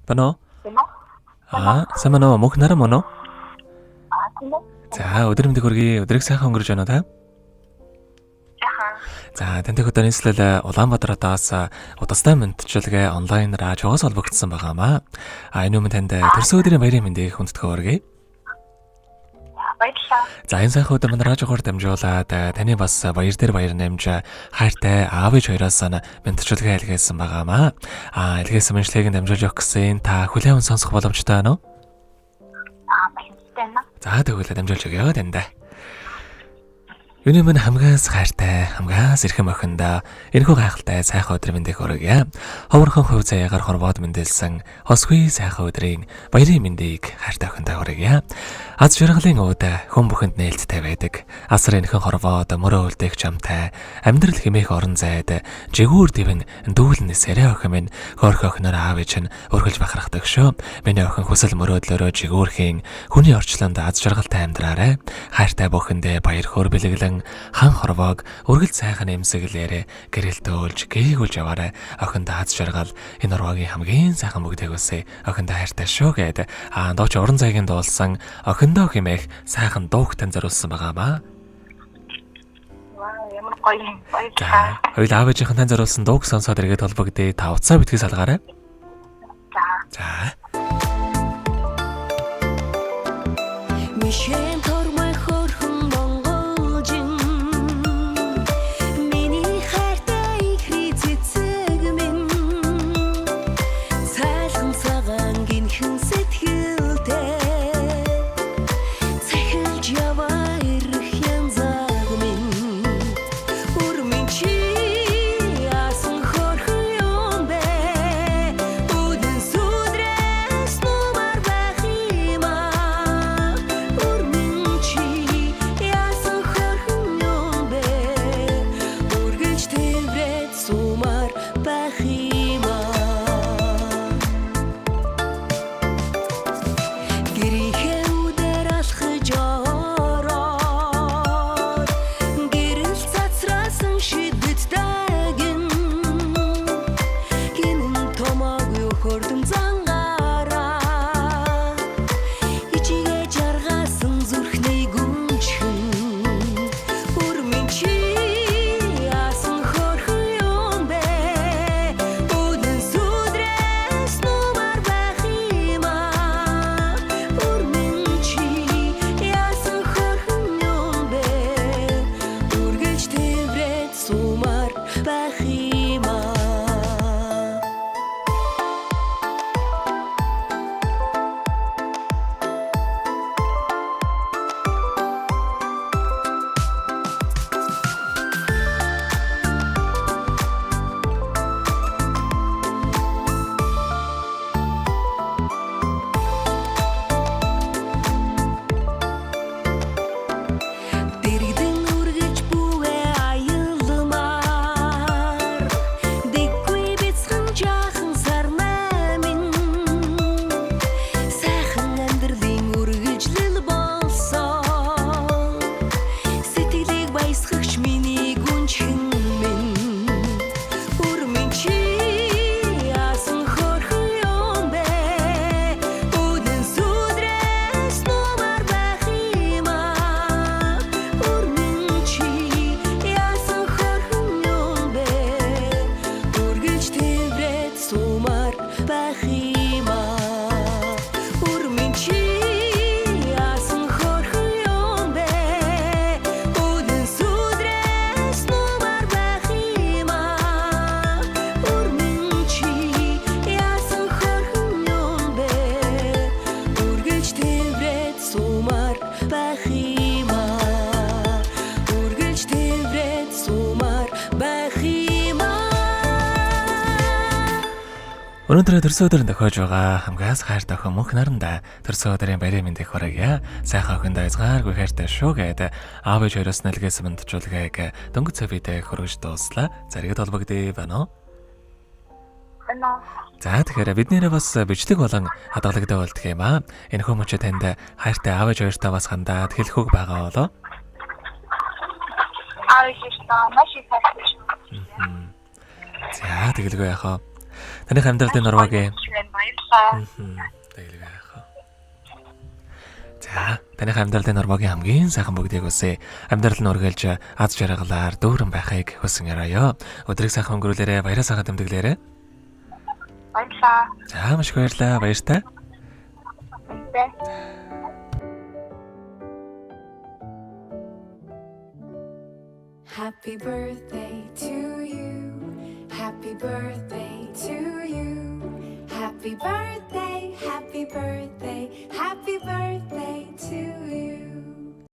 Бано? Сайн байна уу? Мөнх нараа мөн үү? Тийм үү? За, өдөр мэндийг хүргэе. Өдрийг сайхан өнгөрөж байна уу та? За, тантай өдөр нийслэл Улаанбаатараас удастай мэдчилгээ онлайнаар чугаас холбогдсон байгаамаа. Энэ өмнө танд төрсөн өдрийн баярын мэндийг хүндэтгэн хүргэе. Баярлалаа. За, энэ сайхан өдөр манай радиогоор дамжуулаад таны бас баяр дээр баяр нэмж хайртай аав ээж хоёроос мэдчилгээ илгээсэн байгаамаа. Илгээсэн мэдлэгийг дамжуулж өгөх гэсэн та хүлээн сонсох боломжтой байна уу? Баярлалаа. За, тэгвэл дамжуулж өгье тандаа. Юуны мань хамгаас хайртай, хамгаас эрхэм охиндоо энэхүү гайхалтай сайхан өдрийн мэндийг хүргье. Ховорхон хувь заяагаар хорвоод мэндэлсэн хосгүй сайхан өдрийн баярын мэндийг хайртай охиндоо хүргье. Аз жаргалын өвд хүн бүхэнд нээлттэй байдаг. Асар энхэн хорвоод мөрөө үлдээх чамтай амьдрал хэмээх орон зайд жигүүр дэвэн дүүлэн сэрэ охин минь хөөрх охиноор аав ээж нь өргөлж бахархдаг шүү. Миний охин хүсэл мөрөөдлөөрөө жигүүрхийн хүний орчлонд аз жаргалтай амьдраарай. Хайртай бүхэндээ баяр хөөр бэлэглэн хан хорвоог өргөл сайхан эмсэглээрээ гэрэлтөөлж гээгүүлж яваарай. Охинд аз жаргал энэ орвогийн хамгийн сайхан бүгдийг үсэ. Охинд хайртай шүү гэд дооч уран зайгийн дуулсан охиндоо хэмээх сайхан дуугтан зориулсан байгаамаа. Вау, ямар гоё юм. Баярлалаа. Хоёул аав ээжийнхэн тань зориулсан дууг сонсоод эргээд холбогдъё. Та утсаа битгий салгаарай. За. Мишэн тормой хөрхөн монголжин миний хайртай их цэцэг минь цайлхан цагаан гинхэн сэтгэлтэй цахилж яваа ирэх янзаг минь үрмэн чи яасан хөрхөн юм бэ үдэн сүдрээс нумар байх юм аа үрмэн чи яасан хөрхөн юм бэ үргэлж тэврээд сумар байх юм аа гэрийнхээ үдээр алхаж ороод гэрэл цацраасан шидэдтэйгэн гинэн томоогүй хөрдөн зангаараа ичигээ жаргасан зүрхний гүнчхэн үрмэн чи яасан хөрхөн юм бэ үдэн сүдрээс нумар байх юм аа үрмэн чи яасан хөрхөн юм бэ үргэлж тэврээд сумар байх юм аа дэрэгдэн үргэж бүвээ аялмаар дэггүй бяцхан жаахан сарнай минь сайхан амьдралын үргэлжлэл болсон сэтгэлийг баясгагч миний гүнчхэн минь үрмэн чи яасан хөрхөн юм бэ үдэн сүдрээс нумар байх юм аа үрмэн чи яасан хөрхөн юм бэ үргэлж тэврээд сумар байх юм аа үрмэн чи яасан хөрхөн юм бэ үдэн сүдрээс нумар байх юм аа үрмэн чи яасан хөрхөн юм бэ үргэлж тэврээд сумар байх юм аа үргэлж тэврээд сумар байх юм аа Өнөөдөр төрсөн өдөр тохиож байгаа хамгаас хайртай охин мөнх наранда төрсөн өдрийн баярын мэндийг хүргье. Сайхан охиндоо язгааргүй хайртай шүү гэд аав ээж хоёроос нэлгээсэн мэдчилгээг дөнгөж цавьдээ хөргөж дууслаа. За эргээд холбогдъё байна уу? За тэгэхээр бид нэрээ бас бичдэг болон хадгалагтай болдго юм аа. Энэ хүмүүч танд хайртай аав ээж хоёртой бас хандаад хэлэх үг байгаа болоо. Аав ээжтэй маш их хайртай шүү. За тэгэлгүй яхаа. Таны амьдралын нуруугийн баярлалаа. Тэгэлгүй яах вэ? За, таны амьдралын нурмагийн хамгийн сайхан бүгдийг үсэ. Амьдрал нь үргэлж аз жаргалаар дүүрэн байхыг хүсэн өрөөё. Өдрийг сайхан өнгөрүүлээрэ, баяраа сайхан тэмдэглээрэ. Баярлалаа. За, маш их баярлалаа. Баяртай. Happy birthday to you. Happy birthday to you. Happy birthday, happy birthday, happy birthday